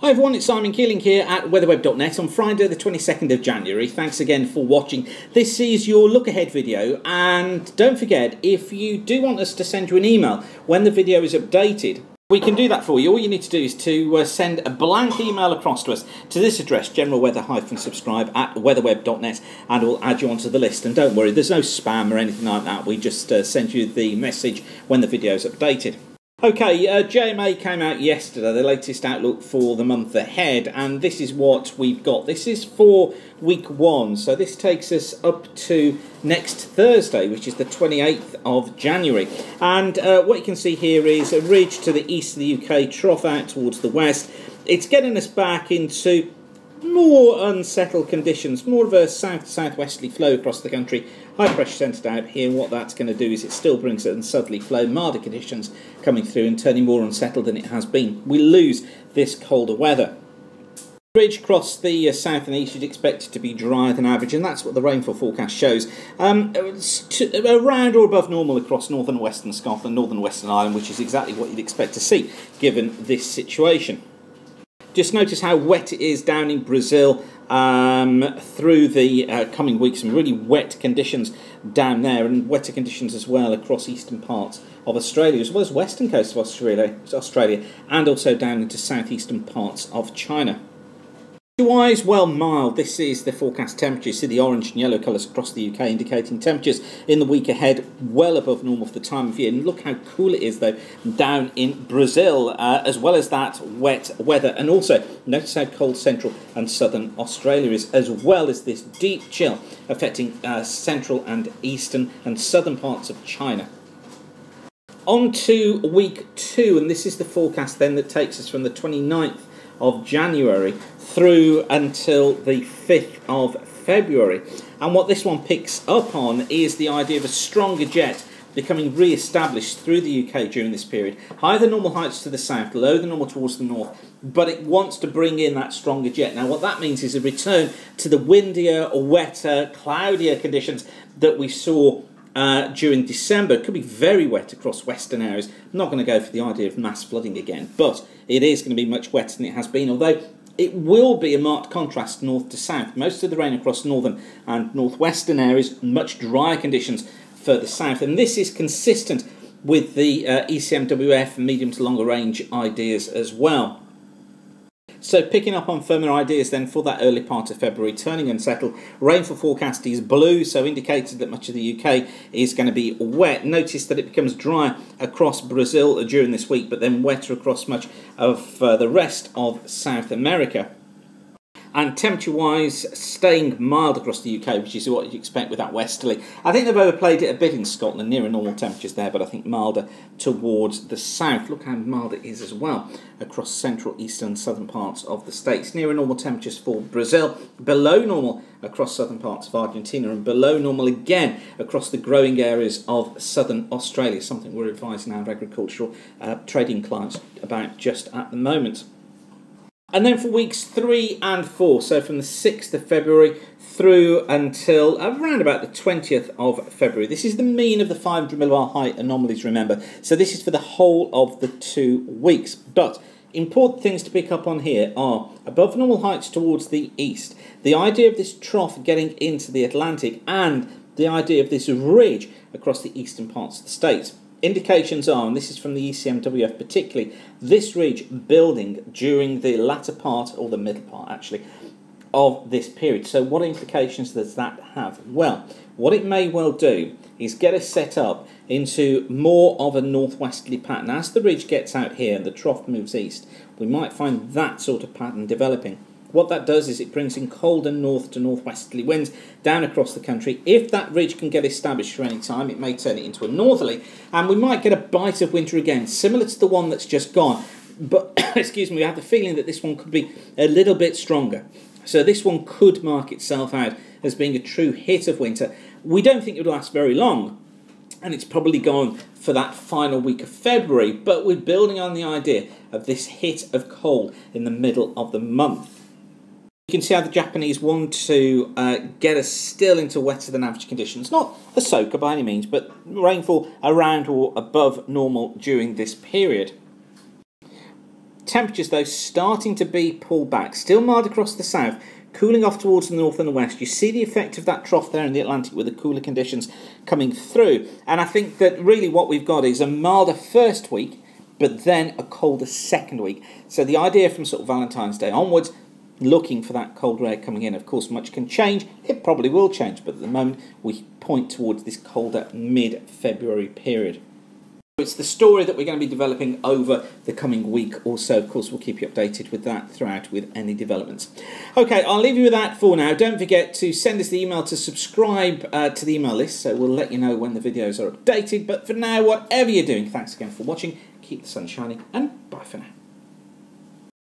Hi everyone, it's Simon Keeling here at weatherweb.net on Friday the 22nd of January. Thanks again for watching. This is your look ahead video, and don't forget, if you do want us to send you an email when the video is updated, we can do that for you. All you need to do is to send a blank email across to us to this address, generalweather-subscribe at weatherweb.net, and we'll add you onto the list. And don't worry, there's no spam or anything like that. We just send you the message when the video is updated. Okay, JMA came out yesterday, the latest outlook for the month ahead, and this is what we've got. This is for week 1, so this takes us up to next Thursday, which is the 28th of January. And what you can see here is a ridge to the east of the UK, trough out towards the west. It's getting us back into more unsettled conditions, more of a south-southwesterly flow across the country. High pressure centred out here, and what that's going to do is it still brings a southerly flow, milder conditions coming through and turning more unsettled than it has been. We lose this colder weather. The ridge across the south and east is expected to be drier than average, and that's what the rainfall forecast shows. Around or above normal across northern western Scotland, northern western Ireland, which is exactly what you'd expect to see given this situation. Just notice how wet it is down in Brazil through the coming weeks. Some really wet conditions down there, and wetter conditions as well across eastern parts of Australia, as well as western coast of Australia, and also down into southeastern parts of China. Wise, well, mild. This is the forecast temperature. You see the orange and yellow colours across the UK indicating temperatures in the week ahead well above normal for the time of year. And look how cool it is, though, down in Brazil, as well as that wet weather. And also, notice how cold central and southern Australia is, as well as this deep chill affecting central and eastern and southern parts of China. On to week 2, and this is the forecast then that takes us from the 29th of January through until the 5th of February. And what this one picks up on is the idea of a stronger jet becoming re-established through the UK during this period. Higher than normal heights to the south, lower than normal towards the north, but it wants to bring in that stronger jet. Now what that means is a return to the windier, wetter, cloudier conditions that we saw during December. It could be very wet across western areas. I'm not going to go for the idea of mass flooding again, but it is going to be much wetter than it has been, although it will be a marked contrast north to south. Most of the rain across northern and northwestern areas, much drier conditions further south, and this is consistent with the ECMWF medium to longer range ideas as well. So picking up on firmer ideas then for that early part of February, turning unsettled. Rainfall forecast is blue, so indicated that much of the UK is going to be wet. Notice that it becomes drier across Brazil during this week, but then wetter across much of the rest of South America. And temperature-wise, staying mild across the UK, which is what you'd expect with that westerly. I think they've overplayed it a bit in Scotland, nearer normal temperatures there, but I think milder towards the south. Look how mild it is as well across central, eastern and southern parts of the states. Nearer normal temperatures for Brazil, below normal across southern parts of Argentina, and below normal again across the growing areas of southern Australia, something we're advising our agricultural trading clients about just at the moment. And then for weeks 3 and 4, so from the 6th of February through until around about the 20th of February. This is the mean of the 500 millibar height anomalies, remember. So this is for the whole of the 2 weeks. But important things to pick up on here are above normal heights towards the east, the idea of this trough getting into the Atlantic, and the idea of this ridge across the eastern parts of the states. Indications are, and this is from the ECMWF particularly, this ridge building during the latter part, or the middle part actually, of this period. So what implications does that have? Well, what it may well do is get us set up into more of a northwesterly pattern. As the ridge gets out here and the trough moves east, we might find that sort of pattern developing. What that does is it brings in colder north to northwesterly winds down across the country. If that ridge can get established for any time, it may turn it into a northerly, and we might get a bite of winter again, similar to the one that's just gone. But, excuse me, we have the feeling that this one could be a little bit stronger. So this one could mark itself out as being a true hit of winter. We don't think it will last very long, and it's probably gone for that final week of February, but we're building on the idea of this hit of cold in the middle of the month. You can see how the Japanese want to get us still into wetter than average conditions. Not a soaker by any means, but rainfall around or above normal during this period. Temperatures, though, starting to be pulled back. Still mild across the south, cooling off towards the north and the west. You see the effect of that trough there in the Atlantic with the cooler conditions coming through. And I think that really what we've got is a milder first week, but then a colder second week. So the idea from sort of Valentine's Day onwards, looking for that cold air coming in. Of course, much can change. It probably will change, but at the moment we point towards this colder mid-February period. It's the story that we're going to be developing over the coming week or so. Of course, we'll keep you updated with that throughout with any developments. Okay, I'll leave you with that for now. Don't forget to send us the email to subscribe to the email list, so we'll let you know when the videos are updated. But for now, whatever you're doing, thanks again for watching. Keep the sun shining, and bye for now.